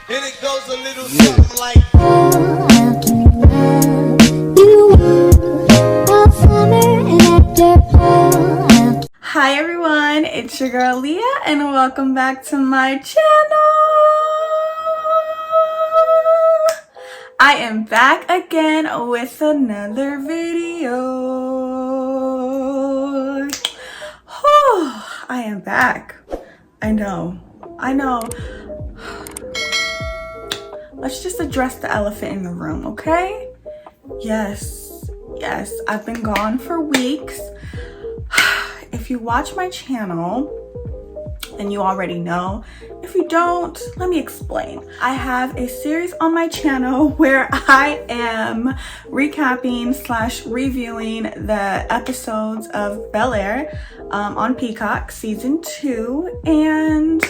And it goes a little something like Hi everyone, it's your girl Leah and welcome back to my channel. I am back again with another video. Whew, I am back. I know. Let's just address the elephant in the room, okay? Yes, I've been gone for weeks. If you watch my channel, then you already know. If you don't, let me explain. I have a series on my channel where I am recapping / reviewing the episodes of Bel-Air on Peacock season 2, and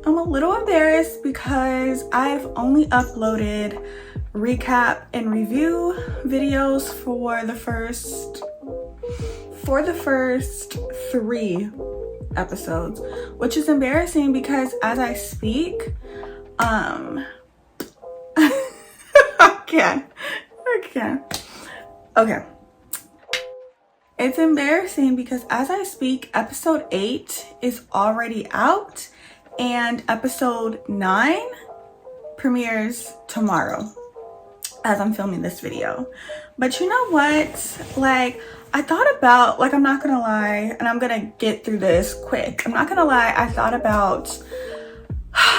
I'm a little embarrassed because I've only uploaded recap and review videos for the first 3 episodes, which is embarrassing because as I speak, I can't. Okay. It's embarrassing because as I speak, episode 8 is already out and episode 9 premieres tomorrow as I'm filming this video. But you know what? Like, I thought about, like, I'm not gonna lie, and I'm gonna get through this quick. I'm not gonna lie, I thought about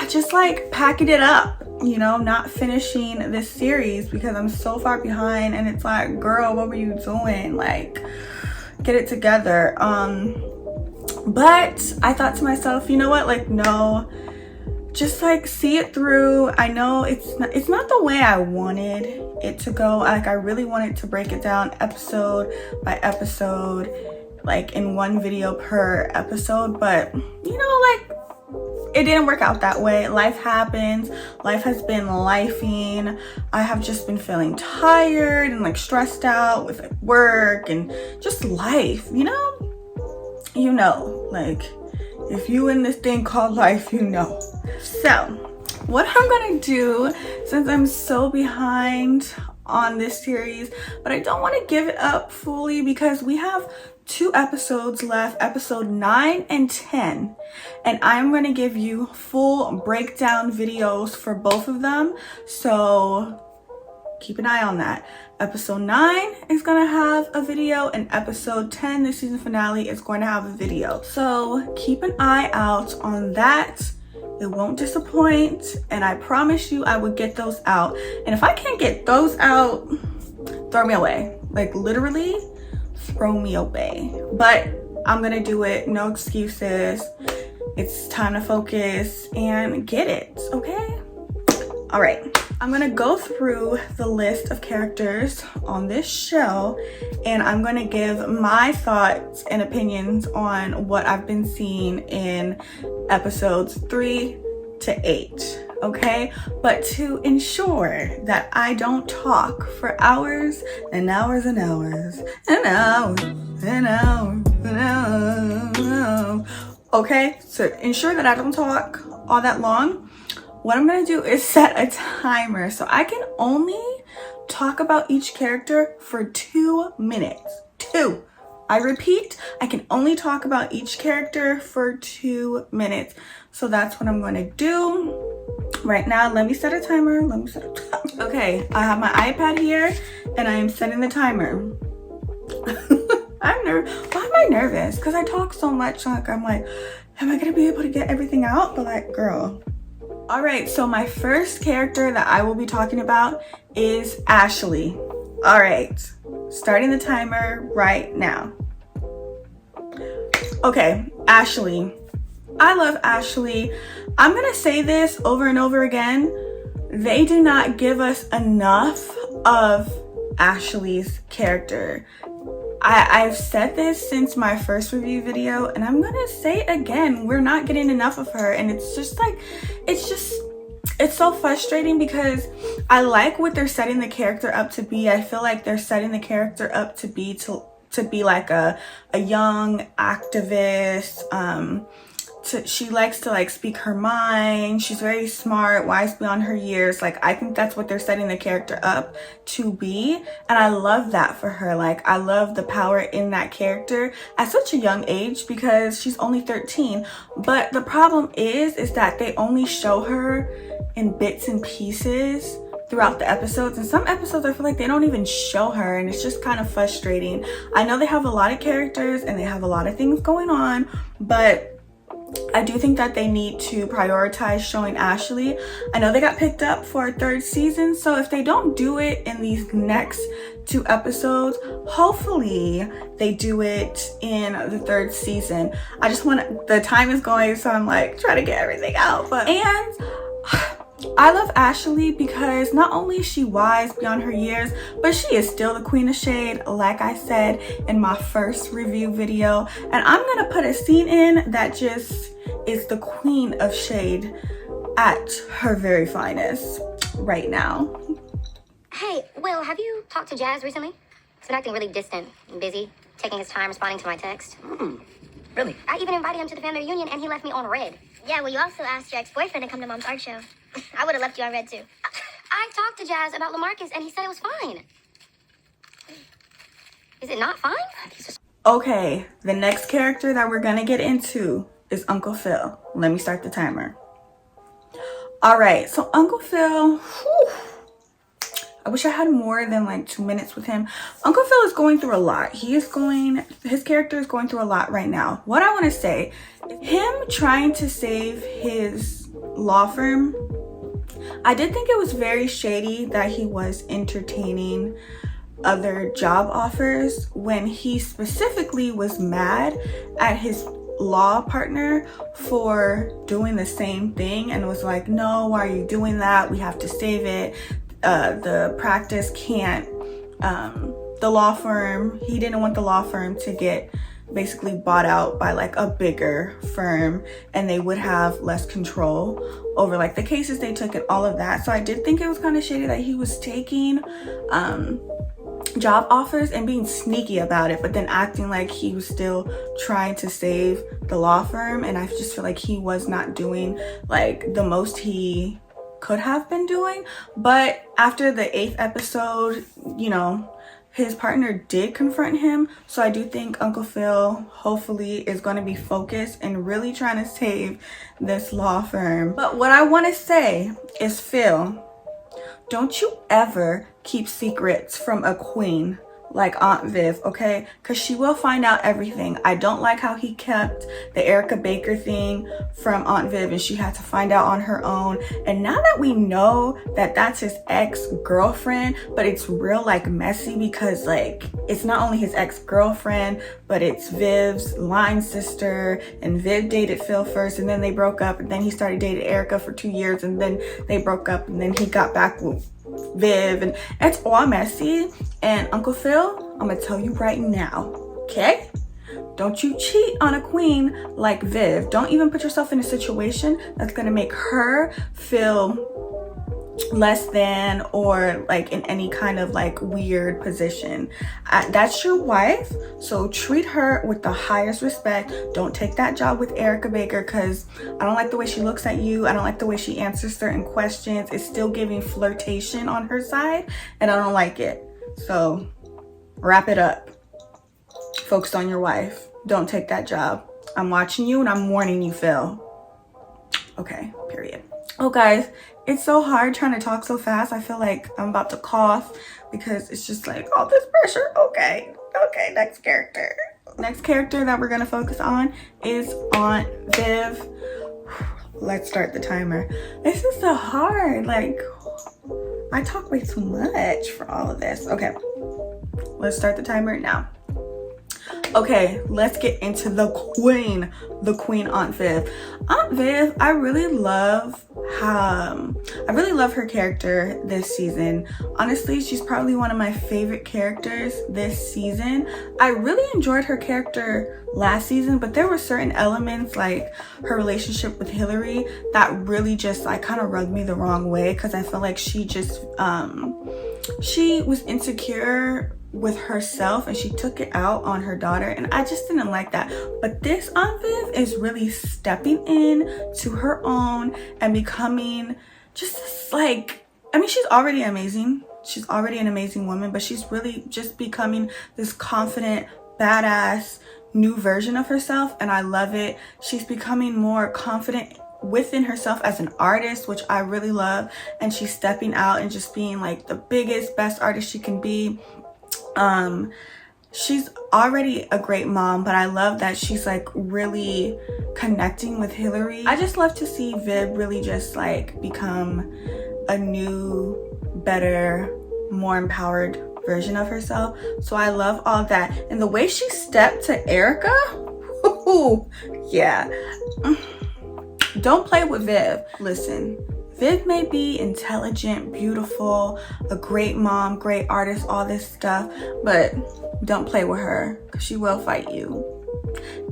just like packing it up, you know, not finishing this series because I'm so far behind, and it's like, girl, what were you doing? Like, get it together. But I thought to myself, you know what? Like, no, just like see it through. I know it's not the way I wanted it to go. Like, I really wanted to break it down episode by episode, like in one video per episode, but you know, like, it didn't work out that way. Life happens. Life has been lifing. I have just been feeling tired and like stressed out with like work and just life, you know, like, if you in this thing called life, you know. So what I'm gonna do, since I'm so behind on this series, but I don't want to give it up fully because we have 2 episodes left, episode 9 and 10, and I'm going to give you full breakdown videos for both of them, so keep an eye on that. Episode 9 is going to have a video, and episode 10, the season finale, is going to have a video, so keep an eye out on that. It won't disappoint, and I promise you I will get those out. And if I can't get those out, throw me away. Like, literally throw me away. But I'm gonna do it, no excuses. It's time to focus and get it, okay? All right, I'm gonna go through the list of characters on this show, and I'm gonna give my thoughts and opinions on what I've been seeing in episodes 3 to 8, okay? But to ensure that I don't talk for hours and hours and hours and hours and hours and hours, okay? So ensure that I don't talk all that long, what I'm gonna do is set a timer so I can only talk about each character for 2 minutes. 2. I repeat, I can only talk about each character for 2 minutes. So that's what I'm gonna do. Right now, let me set a timer. Okay, I have my iPad here and I am setting the timer. Why am I nervous? Because I talk so much, like, I'm like, am I gonna be able to get everything out? But like, girl. All right, so my first character that I will be talking about is Ashley. All right, starting the timer right now. Okay, Ashley. I love Ashley. I'm gonna say this over and over again. They do not give us enough of Ashley's character. I've said this since my first review video, and I'm gonna say it again. We're not getting enough of her, and it's just like, it's so frustrating because I like what they're setting the character up to be. I feel like they're setting the character up to be like a young activist, she likes to like speak her mind. She's very smart, wise beyond her years. Like, I think that's what they're setting the character up to be, and I love that for her. Like, I love the power in that character at such a young age, because she's only 13. But the problem is that they only show her in bits and pieces throughout the episodes, and some episodes I feel like they don't even show her, and it's just kind of frustrating. I know they have a lot of characters and they have a lot of things going on, but I do think that they need to prioritize showing Ashley. I know they got picked up for a 3rd season, so if they don't do it in these next 2 episodes, hopefully they do it in the 3rd season. I just want, the time is going, so I'm like trying to get everything out. But and I love Ashley because not only is she wise beyond her years, but she is still the queen of shade, like I said in my first review video. And I'm gonna put a scene in that just is the queen of shade at her very finest right now. Hey, Will, have you talked to Jazz recently? He's been acting really distant and busy, taking his time responding to my text. Really? I even invited him to the family reunion and he left me on red. Yeah, well, you also asked your ex-boyfriend to come to Mom's art show. I would have left you on red, too. I talked to Jazz about LaMarcus and he said it was fine. Is it not fine? Okay, the next character that we're gonna get into is Uncle Phil. Let me start the timer. All right, so Uncle Phil, whew, I wish I had more than like 2 minutes with him. Uncle Phil is going through a lot. His character is going through a lot right now. What I want to say, him trying to save his law firm, I did think it was very shady that he was entertaining other job offers when he specifically was mad at his law partner for doing the same thing and was like, no, why are you doing that? We have to save it. The practice can't, the law firm, he didn't want the law firm to get basically bought out by like a bigger firm, and they would have less control over like the cases they took and all of that. So I did think it was kind of shady that he was taking job offers and being sneaky about it, but then acting like he was still trying to save the law firm. And I just feel like he was not doing like the most he could have been doing. But after the 8th episode, you know, his partner did confront him. So I do think Uncle Phil hopefully is going to be focused and really trying to save this law firm. But what I want to say is, Phil, don't you ever keep secrets from a queen like Aunt Viv, okay? Because she will find out everything. I don't like how he kept the Erica Baker thing from Aunt Viv and she had to find out on her own. And now that we know that that's his ex-girlfriend, but it's real like messy because like it's not only his ex-girlfriend, but it's Viv's line sister, and Viv dated Phil first and then they broke up, and then he started dating Erica for 2 years and then they broke up, and then he got back with Viv, and it's all messy. And Uncle Phil, I'm gonna tell you right now, okay? Don't you cheat on a queen like Viv. Don't even put yourself in a situation that's gonna make her feel less than or like in any kind of like weird position. That's your wife, so treat her with the highest respect. Don't take that job with Erica Baker because I don't like the way she looks at you. I don't like the way she answers certain questions. It's still giving flirtation on her side and I don't like it. So wrap it up. Focus on your wife. Don't take that job. I'm watching you and I'm warning you, Phil. Okay, period. Oh guys, it's so hard trying to talk so fast. I feel like I'm about to cough because it's just like all this pressure. Okay, next character. Next character that we're gonna focus on is Aunt Viv. Let's start the timer. This is so hard. Like, I talk way too much for all of this. Okay, let's start the timer now. Okay, let's get into the queen Aunt Viv. Aunt Viv, I really love her character this season. Honestly, she's probably one of my favorite characters this season. I really enjoyed her character last season, but there were certain elements like her relationship with Hillary that really just like kind of rubbed me the wrong way because I felt like she just she was insecure with herself and she took it out on her daughter, and I just didn't like that. But this Aunt Viv is really stepping in to her own and becoming just this, like, I mean, she's already amazing. She's already an amazing woman, but she's really just becoming this confident, badass, new version of herself, and I love it. She's becoming more confident within herself as an artist, which I really love, and she's stepping out and just being like the biggest, best artist she can be. She's already a great mom, but I love that she's like really connecting with Hillary. I just love to see Viv really just like become a new, better, more empowered version of herself. So I love all that. And the way she stepped to Erica, yeah. Don't play with Viv. Listen, Viv may be intelligent, beautiful, a great mom, great artist, all this stuff, but don't play with her because she will fight you.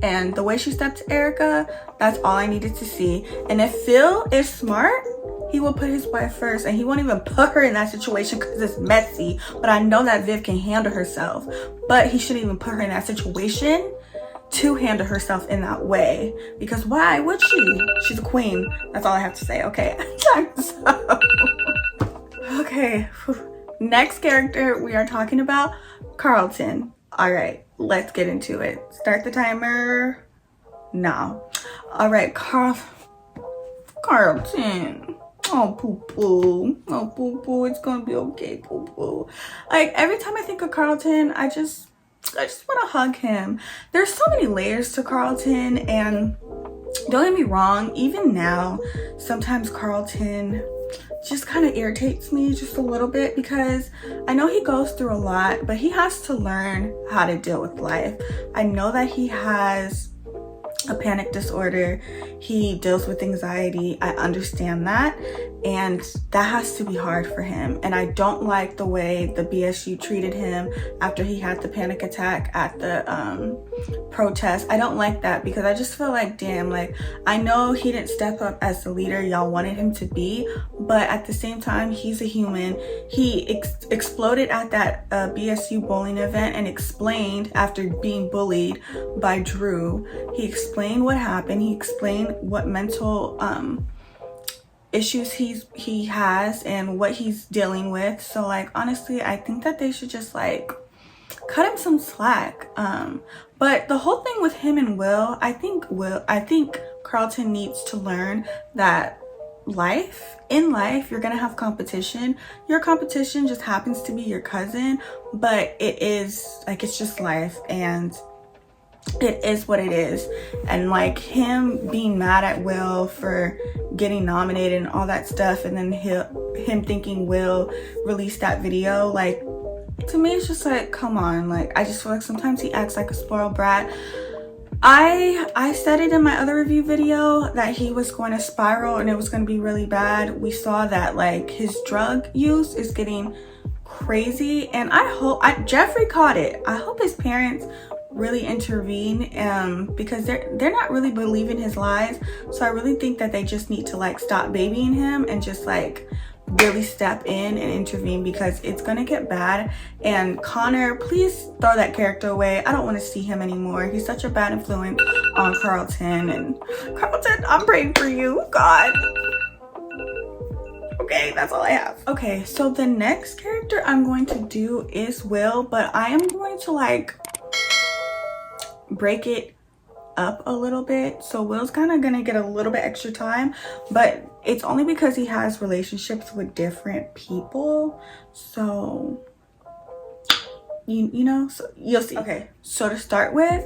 And the way she stepped to Erica, that's all I needed to see. And if Phil is smart, he will put his wife first, and he won't even put her in that situation because it's messy. But I know that Viv can handle herself, but he shouldn't even put her in that situation to handle herself in that way, because why would she? She's a queen. That's all I have to say. Okay. So, okay. Next character we are talking about, Carlton. All right, let's get into it. Start the timer now. All right, Carlton. Oh, poo-poo. Oh, poo-poo. It's gonna be okay, poo-poo. Like, every time I think of Carlton, I just want to hug him. There's so many layers to Carlton, and don't get me wrong, even now, sometimes Carlton just kind of irritates me just a little bit, because I know he goes through a lot, but he has to learn how to deal with life. I know that he has a panic disorder. He deals with anxiety. I understand that, and that has to be hard for him. And I don't like the way the BSU treated him after he had the panic attack at the protest. I don't like that, because I just feel like, damn, like, I know he didn't step up as the leader y'all wanted him to be, but at the same time, he's a human. He exploded at that BSU bowling event and explained, after being bullied by Drew, he explained what happened. He explained what mental issues he has and what he's dealing with. So, like, honestly, I think that they should just like cut him some slack. But the whole thing with him and Will, I think Carlton needs to learn that in life you're gonna have competition. Your competition just happens to be your cousin, but it's just life, and it is what it is. And like, him being mad at Will for getting nominated and all that stuff, and then him thinking Will released that video, like, to me it's just like, come on. Like, I just feel like sometimes he acts like a spoiled brat. I said it in my other review video that he was going to spiral and it was going to be really bad. We saw that, like, his drug use is getting crazy, and I hope Jeffrey caught it. I hope his parents really intervene, because they're not really believing his lies. So I really think that they just need to like stop babying him and just like really step in and intervene, because it's gonna get bad. And Connor, please throw that character away. I don't want to see him anymore. He's such a bad influence on Carlton. And Carlton, I'm praying for you, God. Okay, that's all I have. Okay, so the next character I'm going to do is Will, but I am going to like break it up a little bit. So Will's kind of gonna get a little bit extra time, but it's only because he has relationships with different people. So you know, so you'll see. Okay, so to start with,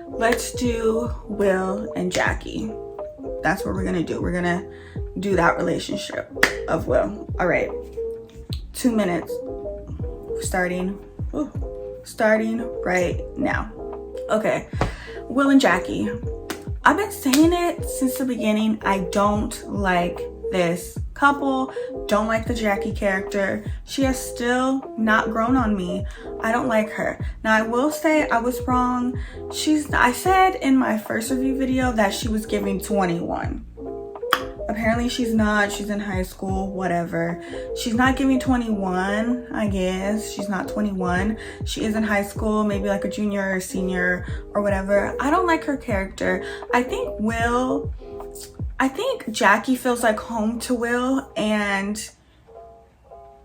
let's do Will and Jackie. That's what we're gonna do. We're gonna do that relationship of Will. All right, 2 minutes starting right now. Okay, Will and Jackie. I've been saying it since the beginning. I don't like this couple. Don't like the Jackie character. She has still not grown on me. I don't like her. Now, I will say I was wrong. I said in my first review video that she was giving 21. Apparently she's not. She's in high school, whatever. She's not giving 21, I guess. She's not 21. She is in high school, maybe like a junior or senior or whatever. I don't like her character. I think Jackie feels like home to Will, and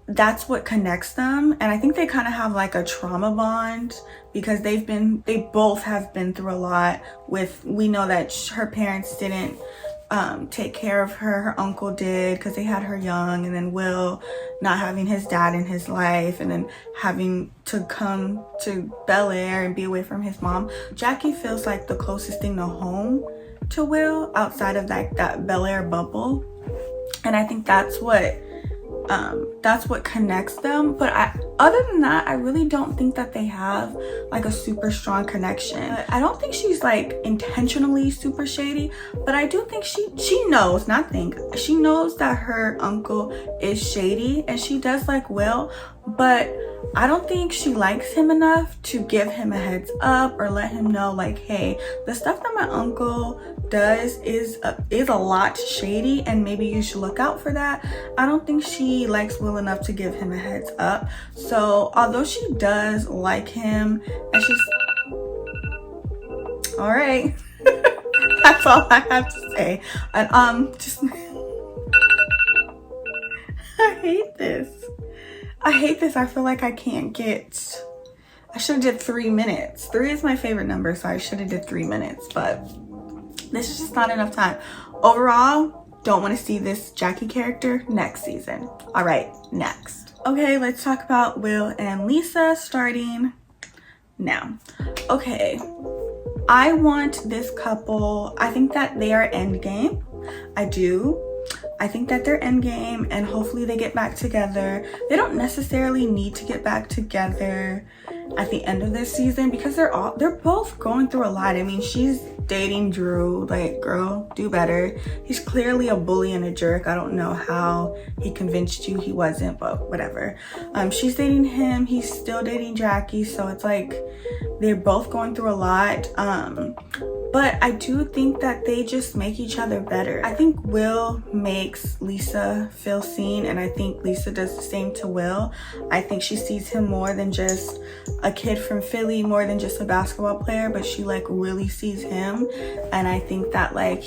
that's what connects them. And I think they kind of have like a trauma bond because they both have been through a lot with, we know that her parents didn't take care of her. Her uncle did because they had her young, and then Will not having his dad in his life, and then having to come to Bel-Air and be away from his mom. Jackie feels like the closest thing to home to Will outside of that Bel-Air bubble, and I think that's what connects them. But other than that, I really don't think that they have like a super strong connection. I don't think she's like intentionally super shady, but I do think she knows, she knows that her uncle is shady, and she does like Will, but I don't think she likes him enough to give him a heads up or let him know like, hey, the stuff that my uncle does is a lot shady, and maybe you should look out for that. I don't think she likes Will enough to give him a heads up. So although she does like him, and she's all right. That's all I have to say. And just I hate this. I feel like I can't get, I should have did 3 minutes. 3 is my favorite number, so I should have did 3 minutes, but this is just not enough time. Overall, don't want to see this Jackie character next season. All right, next. Okay, let's talk about Will and Lisa starting now. Okay, I want this couple, I think that they are endgame. I do. I think that they're endgame, and hopefully they get back together. They don't necessarily need to get back together at the end of this season because they're both going through a lot. I mean, she's dating Drew, like, girl, do better. He's clearly a bully and a jerk. I don't know how he convinced you he wasn't, but whatever. She's dating him, he's still dating Jackie, so it's like they're both going through a lot. But I do think that they just make each other better. I think Will makes Lisa feel seen, and I think Lisa does the same to Will. I think she sees him more than just a kid from Philly, more than just a basketball player, but she like really sees him. And I think that like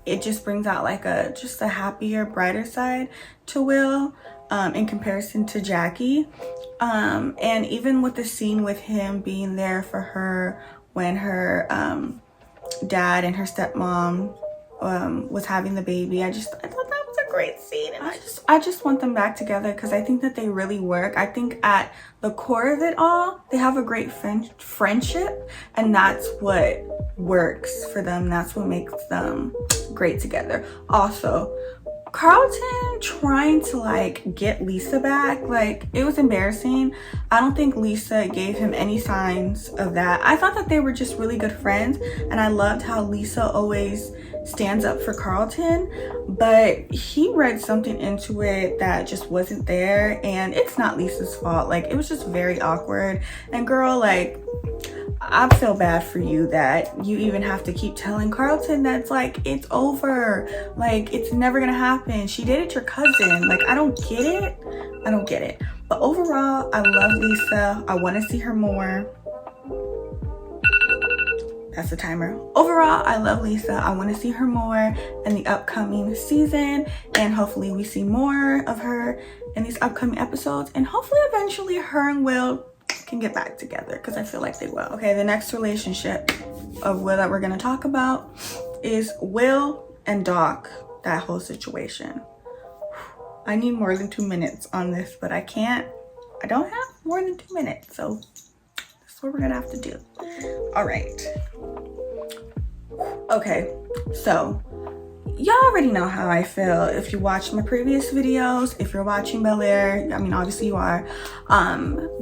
it just brings out like just a happier, brighter side to Will in comparison to Jackie. And even with the scene with him being there for her when her dad and her stepmom was having the baby, I thought that was a great scene, and I just want them back together because I think that they really work. I think at the core of it all, they have a great friendship, and that's what works for them. That's what makes them great together. Also, Carlton trying to like get Lisa back, like, it was embarrassing. I don't think Lisa gave him any signs of that. I thought that they were just really good friends, and I loved how Lisa always stands up for Carlton, but he read something into it that just wasn't there, and it's not Lisa's fault. Like, it was just very awkward. And girl, like, I feel bad for you that you even have to keep telling Carlton that's like, it's over, like, it's never gonna happen. She dated your cousin. Like, I don't get it. But overall, I love Lisa. I want to see her more. That's the timer. Overall, I love Lisa. I want to see her more in the upcoming season, and hopefully we see more of her in these upcoming episodes, and hopefully eventually her and Will can get back together because I feel like they will. Okay, the next relationship of Will that we're going to talk about is Will and Doc, that whole situation. I need more than 2 minutes on this, but I don't have more than 2 minutes, so that's what we're gonna have to do. All right. Okay, so y'all already know how I feel if you watched my previous videos. If you're watching Bel-Air, I mean, obviously you are.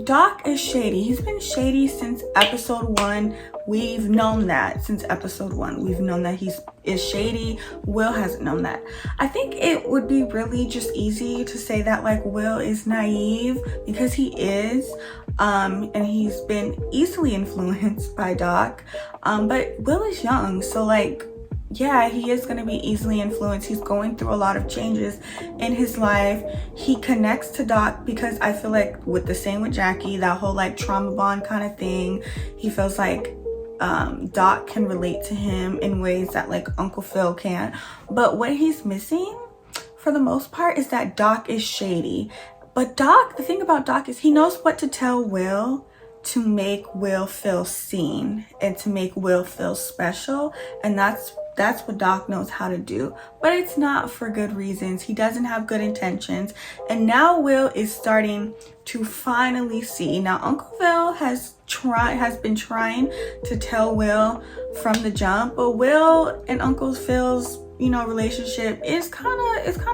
Doc is shady. He's been shady since episode 1. We've known that since episode 1. We've known that he is shady. Will hasn't known that. I think it would be really just easy to say that like Will is naive, because he is, and he's been easily influenced by Doc. But Will is young, so like, yeah, he is going to be easily influenced. He's going through a lot of changes in his life. He connects to Doc because I feel like with the same with Jackie, that whole like trauma bond kind of thing, he feels like Doc can relate to him in ways that like Uncle Phil can't. But what he's missing for the most part is that Doc is shady. But Doc, the thing about Doc is he knows what to tell Will to make Will feel seen and to make Will feel special, and that's what Doc knows how to do. But it's not for good reasons. He doesn't have good intentions, and now Will is starting to finally see. Now Uncle Phil has been trying to tell Will from the jump, but Will and Uncle Phil's relationship is kind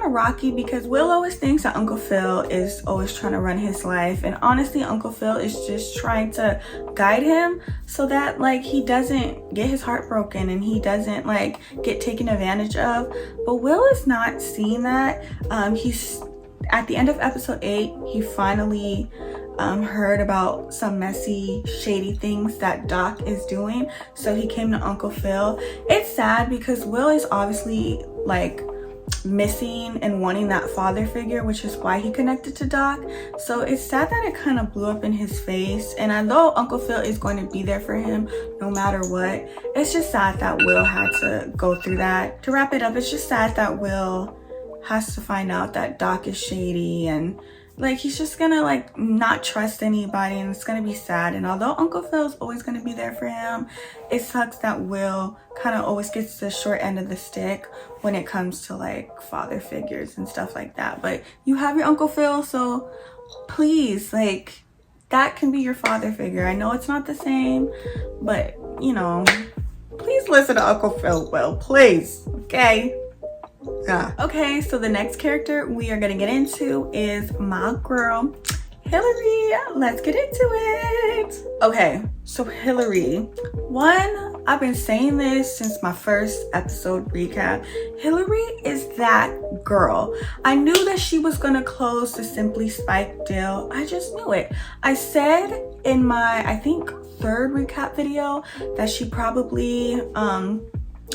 of rocky because Will always thinks that Uncle Phil is always trying to run his life, and honestly Uncle Phil is just trying to guide him so that like he doesn't get his heart broken and he doesn't like get taken advantage of. But Will is not seeing that. He's at the end of episode 8, he finally heard about some messy, shady things that Doc is doing. So he came to Uncle Phil. It's sad because Will is obviously like missing and wanting that father figure, which is why he connected to Doc. So it's sad that it kind of blew up in his face. And although Uncle Phil is going to be there for him no matter what, it's just sad that Will had to go through that. To wrap it up, it's just sad that Will has to find out that Doc is shady, and like he's just gonna like not trust anybody, and it's gonna be sad. And although Uncle Phil's always gonna be there for him, it sucks that Will kind of always gets the short end of the stick when it comes to like father figures and stuff like that. But you have your Uncle Phil, so please, like, that can be your father figure. I know it's not the same, but please listen to Uncle Phil, Will, please, okay? Yeah. Okay, so the next character we are gonna get into is my girl Hillary. Let's get into it. Okay, so Hillary, I've been saying this since my first episode recap. Hillary is that girl. I knew that she was gonna close the Simply Spike deal. I just knew it. I said in my, I think, third recap video that she probably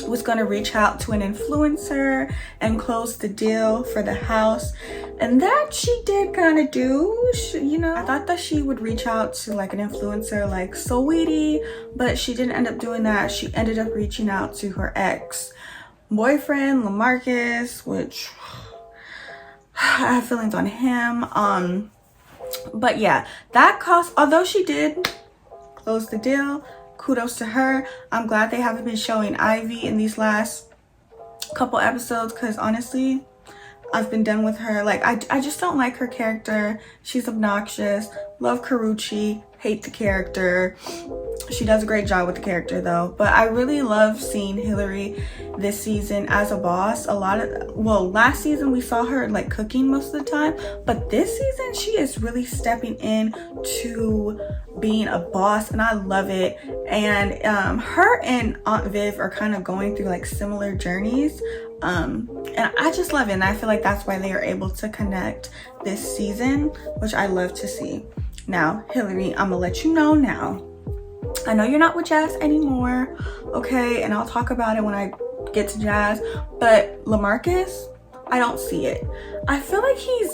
was going to reach out to an influencer and close the deal for the house, and that she did kind of do. I thought that she would reach out to like an influencer like Saweetie, but she didn't end up doing that. She ended up reaching out to her ex-boyfriend LaMarcus, which I have feelings on him. But yeah, that cost, although she did close the deal, kudos to her. I'm glad they haven't been showing Ivy in these last couple episodes, because honestly I've been done with her. Like I just don't like her character. She's obnoxious. Love Karuchi, hate the character. She does a great job with the character though. But I really love seeing Hillary this season as a boss. Last season we saw her like cooking most of the time, but this season she is really stepping in to being a boss, and I love it. And her and Aunt Viv are kind of going through like similar journeys, and I just love it, and I feel like that's why they are able to connect this season, which I love to see. Now Hillary, I'm gonna let you know now, I know you're not with Jazz anymore, okay, and I'll talk about it when I get to Jazz, but LaMarcus, I don't see it. I feel like he's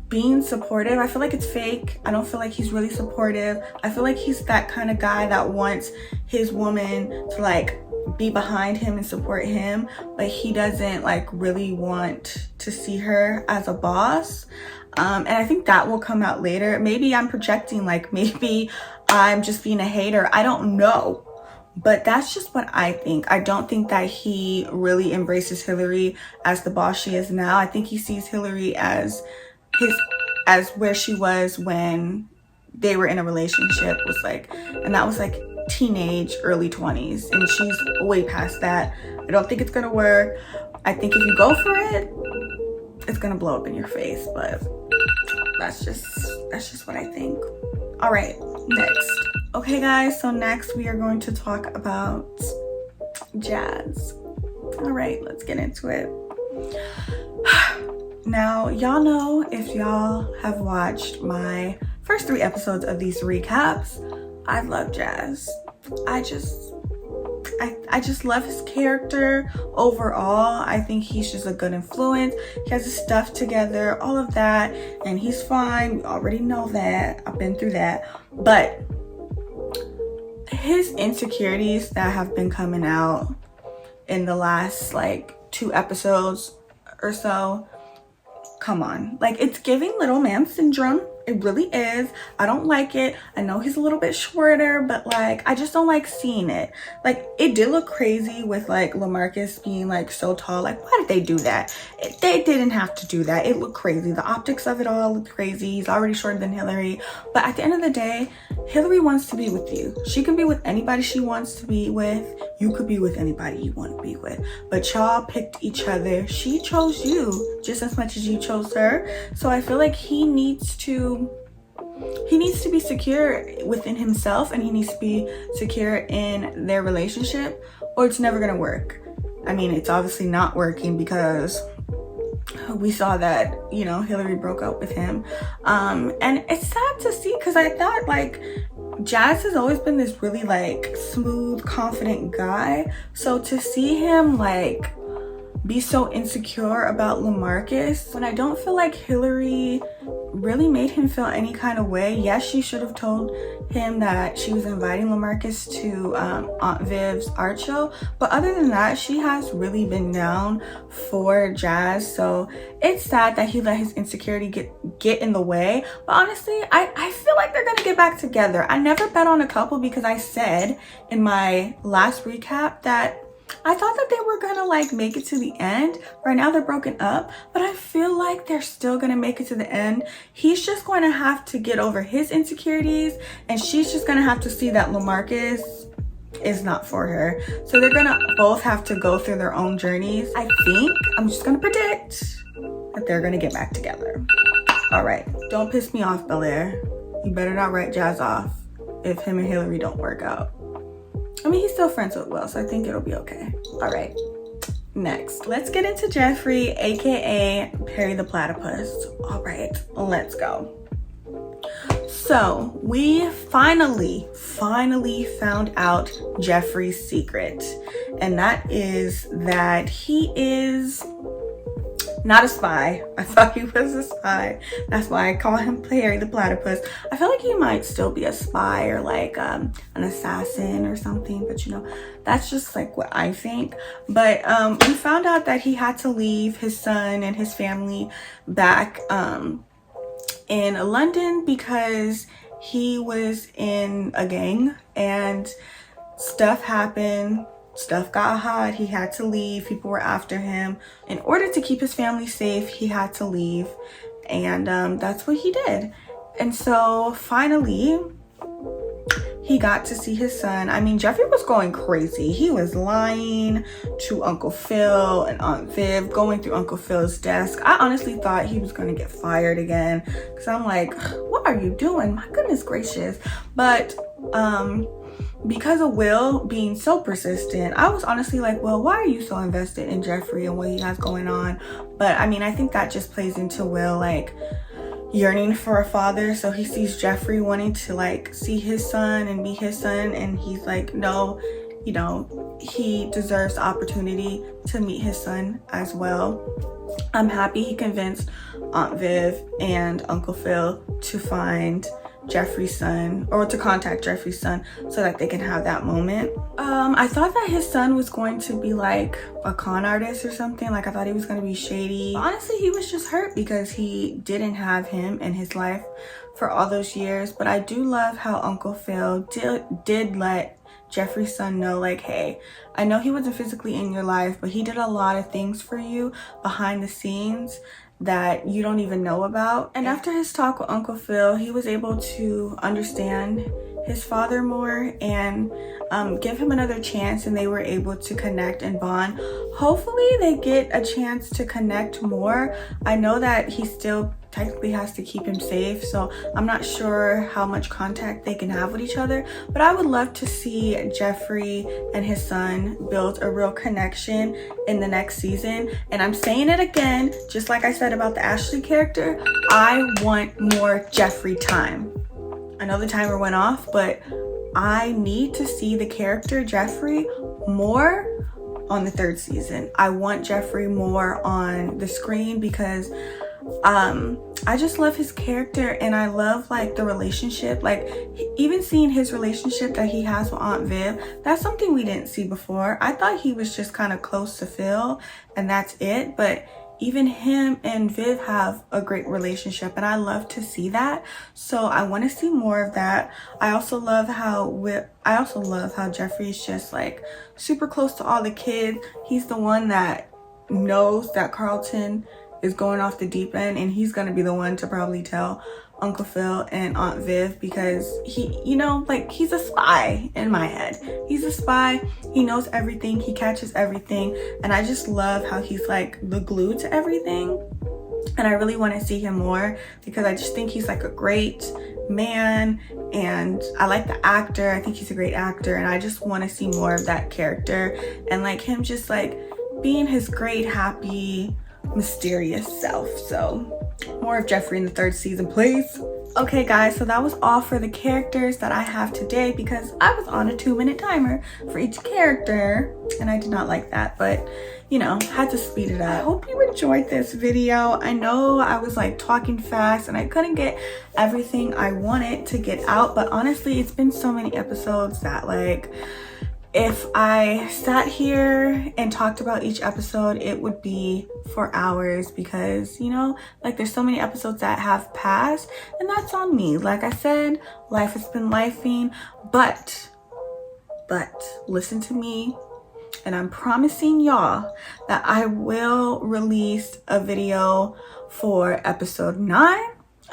being supportive. I feel like it's fake. I don't feel like he's really supportive. I feel like he's that kind of guy that wants his woman to like be behind him and support him, but he doesn't like really want to see her as a boss. And I think that will come out later. Maybe I'm projecting, like maybe I'm just being a hater. I don't know. But that's just what I think. I don't think that he really embraces Hillary as the boss she is now. I think he sees Hillary as where she was when they were in a relationship, and that was like teenage, early 20s, and she's way past that. I don't think it's gonna work. I think if you go for it, it's gonna blow up in your face, but that's just what I think. All right, next. Okay guys, so next we are going to talk about Jazz. All right, let's get into it. Now, y'all know, if y'all have watched my first 3 episodes of these recaps, I love Jazz. I I just love his character overall. I think he's just a good influence. He has his stuff together, all of that, and he's fine. We already know that. I've been through that. But his insecurities that have been coming out in the last like 2 episodes or so, come on. Like, it's giving little man syndrome. It really is. I don't like it. I know he's a little bit shorter, but like, I just don't like seeing it. Like, it did look crazy with like LaMarcus being like so tall. Like, why did they do that? They didn't have to do that. It looked crazy. The optics of it all looked crazy. He's already shorter than Hillary. But at the end of the day, Hillary wants to be with you. She can be with anybody she wants to be with. You could be with anybody you want to be with. But y'all picked each other. She chose you just as much as you chose her. So I feel like he needs to be secure within himself, and he needs to be secure in their relationship, or it's never gonna work. I mean, it's obviously not working because we saw that, you know, Hillary broke up with him. And it's sad to see, because I thought like Jazz has always been this really like smooth, confident guy. So to see him like be so insecure about LaMarcus, when I don't feel like Hillary really made him feel any kind of way. Yes, she should have told him that she was inviting LaMarcus to Aunt Viv's art show, but other than that, she has really been down for Jazz. So it's sad that he let his insecurity get in the way. But honestly, I feel like they're gonna get back together. I never bet on a couple because I said in my last recap that I thought that they were gonna like make it to the end. Right now they're broken up, but I feel like they're still gonna make it to the end. He's just going to have to get over his insecurities, and she's just gonna have to see that LaMarcus is not for her. So they're gonna both have to go through their own journeys. I think, I'm just gonna predict that they're gonna get back together. All right, don't piss me off, Bel-Air. You better not write Jazz off if him and Hillary don't work out. I mean, he's still friends with Will, so I think it'll be okay. All right, next, let's get into Jeffrey, aka Perry the Platypus. All right, let's go. So we finally found out Jeffrey's secret, and that is that he is not a spy. I thought he was a spy. That's why I call him Perry the Platypus. I feel like he might still be a spy or like an assassin or something, but you know, that's just like what I think. But we found out that he had to leave his son and his family back in London because he was in a gang and stuff happened. Stuff got hot. He had to leave. People were after him. In order to keep his family safe, he had to leave. And that's what he did. And so finally, he got to see his son. I mean, Jeffrey was going crazy. He was lying to Uncle Phil and Aunt Viv, going through Uncle Phil's desk. I honestly thought he was going to get fired again, because I'm like, what are you doing? My goodness gracious. But because of Will being so persistent, I was honestly like, well, why are you so invested in Jeffrey and what he has going on? But I mean, I think that just plays into Will like yearning for a father. So he sees Jeffrey wanting to like see his son and be his son, and he's like, no, you know, he deserves the opportunity to meet his son as well. I'm happy he convinced Aunt Viv and Uncle Phil to find Jeffrey's son, or to contact Jeffrey's son, so that they can have that moment. I thought that his son was going to be like a con artist or something. Like, I thought he was going to be shady. Honestly, he was just hurt because he didn't have him in his life for all those years. But I do love how Uncle Phil did let Jeffrey's son know, like, hey, I know he wasn't physically in your life, but he did a lot of things for you behind the scenes that you don't even know about. And after his talk with Uncle Phil, he was able to understand his father more and give him another chance, and they were able to connect and bond. Hopefully they get a chance to connect more. I know that he still technically has to keep him safe, so I'm not sure how much contact they can have with each other, but I would love to see Jeffrey and his son build a real connection in the next season. And I'm saying it again, just like I said about the Ashley character, I want more Jeffrey time. I know the timer went off, but I need to see the character Jeffrey more on the 3rd season. I want Jeffrey more on the screen because I just love his character, and I love like the relationship, like even seeing his relationship that he has with Aunt Viv. That's something we didn't see before. I thought he was just kind of close to Phil and that's it, but even him and Viv have a great relationship, and I love to see that. So I want to see more of that. I also love how Jeffrey's just like super close to all the kids. He's the one that knows that Carlton is going off the deep end, and he's gonna be the one to probably tell Uncle Phil and Aunt Viv, because he, you know, like he's a spy in my head. He's a spy. He knows everything. He catches everything. And I just love how he's like the glue to everything. And I really want to see him more because I just think he's like a great man, and I like the actor. I think he's a great actor, and I just want to see more of that character and like him just like being his great, happy, mysterious self. So more of Jeffrey in the 3rd season, please. Okay guys, so that was all for the characters that I have today, because I was on a 2-minute timer for each character and I did not like that, but you know, had to speed it up. I hope you enjoyed this video. I know I was like talking fast and I couldn't get everything I wanted to get out, but honestly it's been so many episodes that like if I sat here and talked about each episode, it would be for hours, because, you know, like there's so many episodes that have passed, and that's on me. Like I said, life has been lifing, but listen to me, and I'm promising y'all that I will release a video for episode 9.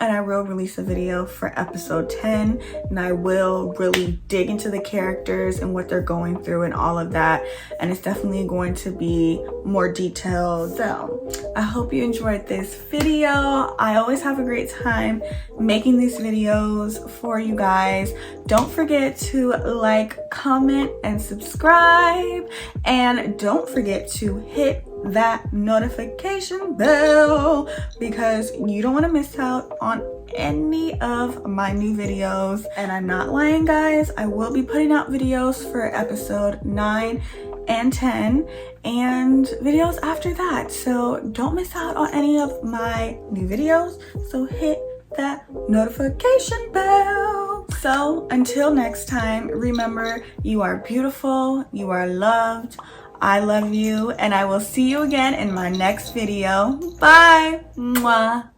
And I will release a video for episode 10, and I will really dig into the characters and what they're going through and all of that. And it's definitely going to be more detailed. So I hope you enjoyed this video. I always have a great time making these videos for you guys. Don't forget to like, comment, and subscribe. And don't forget to hit that notification bell, because you don't want to miss out on any of my new videos. And I'm not lying guys, I will be putting out videos for episode 9 and 10 and videos after that, so don't miss out on any of my new videos. So hit that notification bell. So until next time, remember, you are beautiful, you are loved, I love you, and I will see you again in my next video. Bye. Mwah.